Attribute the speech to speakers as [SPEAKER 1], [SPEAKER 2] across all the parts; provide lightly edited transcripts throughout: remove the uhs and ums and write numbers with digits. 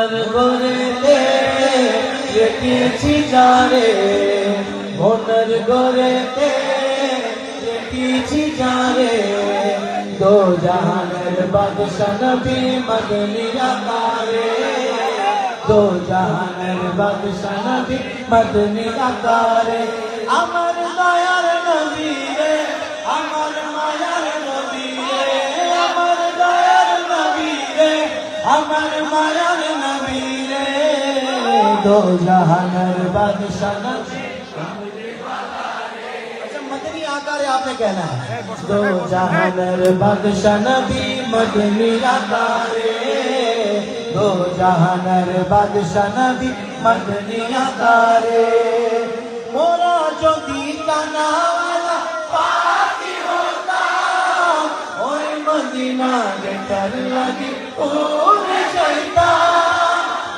[SPEAKER 1] সোনার গড়েতে রেখেছি যারে, সোনার গড়েতে রেখেছি যারে, দো জাহানের বাদশা নবী মদনী আকারে, দো জাহানের বাদশা নবী মদনী আকারে। আমার দয়ার নবী রে, আমার মায়ার নবী রে, আমার দয়ার নবী রে, আমার মায়ার নবী রে, দো জাহানের বাদশা নবী मदनी आकार आपने कहना है, दो जहानर बादशाह नबी मदनी आकार, दो जहानर बादशाह नबी मदनी आकार। मोरा जो दीता नावाला पाती होता, ओए मदीना के कर लगी उड़ जाता,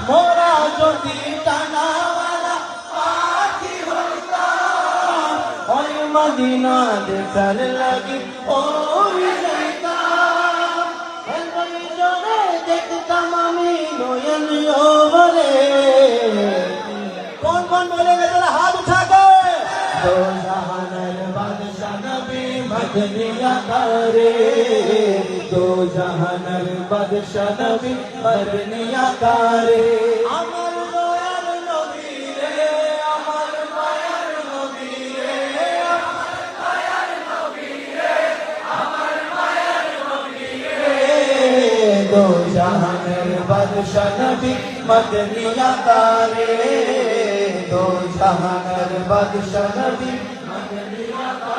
[SPEAKER 1] मोरा जो दीता नावाला पाती होता, ओए मदीना के कर लगी उड़ जाता। हलवे जोड़े देखता मामी नोयन ओवरे, कौन कौन बोलेगा जरा हाथ उठा के, दो जहानर बादशाह नबी मदनी आकारे, दो जहानर बादशाह नबी मदनी आकारे। अमर दयाल नबी रे, अमर मायार नबी रे, अमर मायार नबी रे, अमर मायार नबी रे, दो जहानर बादशाह नबी मदनी आकारे, दो जहानर बादशाह नबी मदनी आकारे।